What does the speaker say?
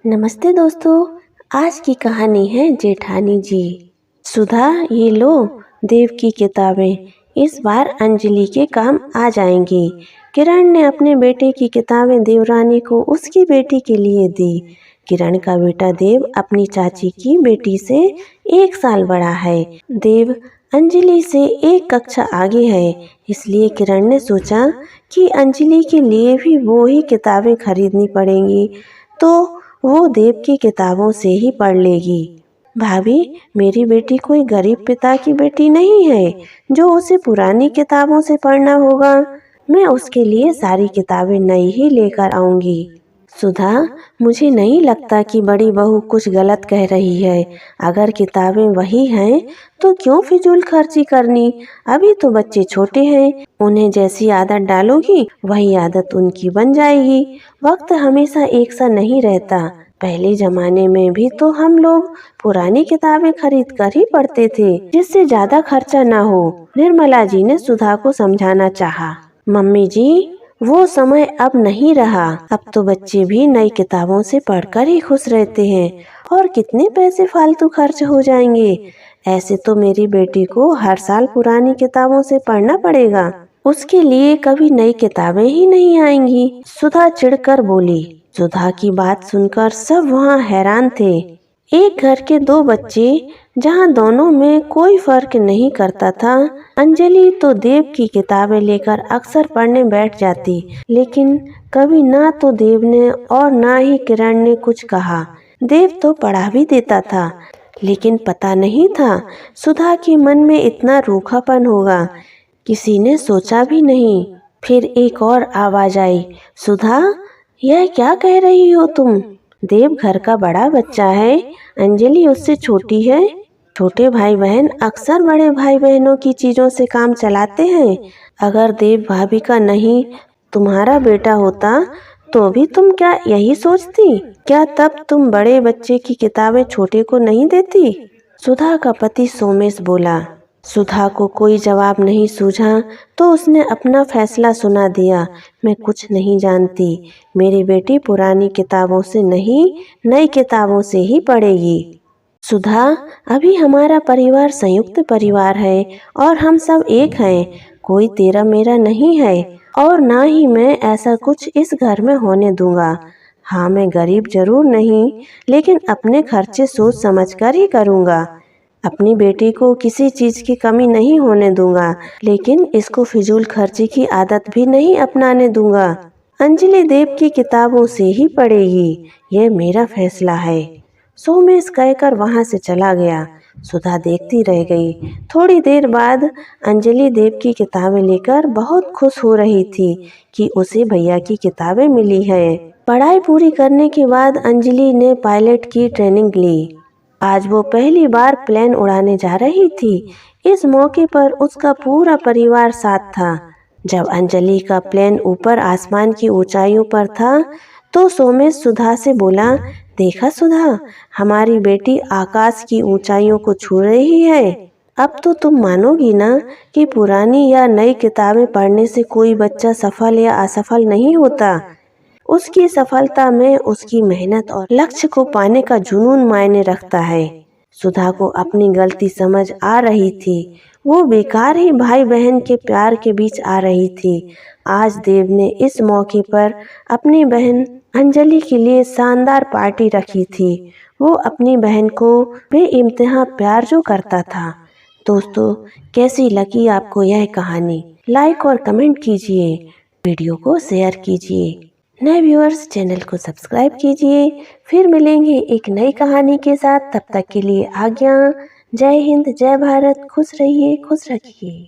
नमस्ते दोस्तों। आज की कहानी है जेठानी जी। सुधा, ये लो देव की किताबें, इस बार अंजलि के काम आ जाएंगी। किरण ने अपने बेटे की किताबें देवरानी को उसकी बेटी के लिए दी। किरण का बेटा देव अपनी चाची की बेटी से 1 साल बड़ा है। देव अंजलि से 1 कक्षा आगे है, इसलिए किरण ने सोचा कि अंजलि के लिए भी वो ही किताबें खरीदनी पड़ेंगी, तो वो देव की किताबों से ही पढ़ लेगी। भाभी, मेरी बेटी कोई गरीब पिता की बेटी नहीं है जो उसे पुरानी किताबों से पढ़ना होगा। मैं उसके लिए सारी किताबें नई ही लेकर आऊंगी। सुधा, मुझे नहीं लगता कि बड़ी बहू कुछ गलत कह रही है। अगर किताबें वही हैं तो क्यों फिजूल खर्ची करनी। अभी तो बच्चे छोटे हैं, उन्हें जैसी आदत डालोगी वही आदत उनकी बन जाएगी। वक्त हमेशा एक सा नहीं रहता। पहले जमाने में भी तो हम लोग पुरानी किताबें खरीद कर ही पढ़ते थे, जिससे ज्यादा खर्चा ना हो। निर्मला जी ने सुधा को समझाना चाहा। मम्मी जी, वो समय अब नहीं रहा। अब तो बच्चे भी नई किताबों से पढ़कर ही खुश रहते हैं, और कितने पैसे फालतू खर्च हो जाएंगे। ऐसे तो मेरी बेटी को हर साल पुरानी किताबों से पढ़ना पड़ेगा। उसके लिए कभी नई किताबें ही नहीं आएंगी। सुधा चिढ़कर बोली। सुधा की बात सुनकर सब वहाँ हैरान थे। एक घर के 2 बच्चे, जहाँ दोनों में कोई फर्क नहीं करता था। अंजलि तो देव की किताबें लेकर अक्सर पढ़ने बैठ जाती, लेकिन कभी ना तो देव ने और ना ही किरण ने कुछ कहा। देव तो पढ़ा भी देता था, लेकिन पता नहीं था सुधा के मन में इतना रूखापन होगा। किसी ने सोचा भी नहीं। फिर एक और आवाज आई। सुधा, यह क्या कह रही हो तुम? देव घर का बड़ा बच्चा है, अंजलि उससे छोटी है। छोटे भाई बहन अक्सर बड़े भाई बहनों की चीजों से काम चलाते हैं। अगर देव भाभी का नहीं तुम्हारा बेटा होता तो भी तुम क्या यही सोचती? क्या तब तुम बड़े बच्चे की किताबें छोटे को नहीं देती? सुधा का पति सोमेश बोला। सुधा को कोई जवाब नहीं सूझा तो उसने अपना फैसला सुना दिया। मैं कुछ नहीं जानती। मेरी बेटी पुरानी किताबों से नहीं, नई किताबों से ही पढ़ेगी। सुधा, अभी हमारा परिवार संयुक्त परिवार है और हम सब एक हैं। कोई तेरा मेरा नहीं है, और ना ही मैं ऐसा कुछ इस घर में होने दूंगा। हाँ, मैं गरीब जरूर नहीं, लेकिन अपने खर्चे सोच समझ कर ही करूँगा। अपनी बेटी को किसी चीज की कमी नहीं होने दूंगा, लेकिन इसको फिजूल खर्ची की आदत भी नहीं अपनाने दूंगा। अंजलि देव की किताबों से ही पढ़ेगी, यह मेरा फैसला है। सोमेश कहकर वहां से चला गया। सुधा देखती रह गई। थोड़ी देर बाद अंजलि देव की किताबें लेकर बहुत खुश हो रही थी कि उसे भैया की किताबें मिली है। पढ़ाई पूरी करने के बाद अंजलि ने पायलट की ट्रेनिंग ली। आज वो पहली बार प्लेन उड़ाने जा रही थी। इस मौके पर उसका पूरा परिवार साथ था। जब अंजलि का प्लेन ऊपर आसमान की ऊंचाइयों पर था तो सोमेश सुधा से बोला, देखा सुधा, हमारी बेटी आकाश की ऊंचाइयों को छू रही है। अब तो तुम मानोगी ना कि पुरानी या नई किताबें पढ़ने से कोई बच्चा सफल या असफल नहीं होता। उसकी सफलता में उसकी मेहनत और लक्ष्य को पाने का जुनून मायने रखता है। सुधा को अपनी गलती समझ आ रही थी। वो बेकार ही भाई बहन के प्यार के बीच आ रही थी। आज देव ने इस मौके पर अपनी बहन अंजलि के लिए शानदार पार्टी रखी थी। वो अपनी बहन को बेइंतहा प्यार जो करता था। दोस्तों, कैसी लगी आपको यह कहानी? लाइक और कमेंट कीजिए, वीडियो को शेयर कीजिए। नए व्यूअर्स चैनल को सब्सक्राइब कीजिए। फिर मिलेंगे एक नई कहानी के साथ। तब तक के लिए आज्ञा। जय हिंद, जय भारत। खुश रहिए, खुश रखिए।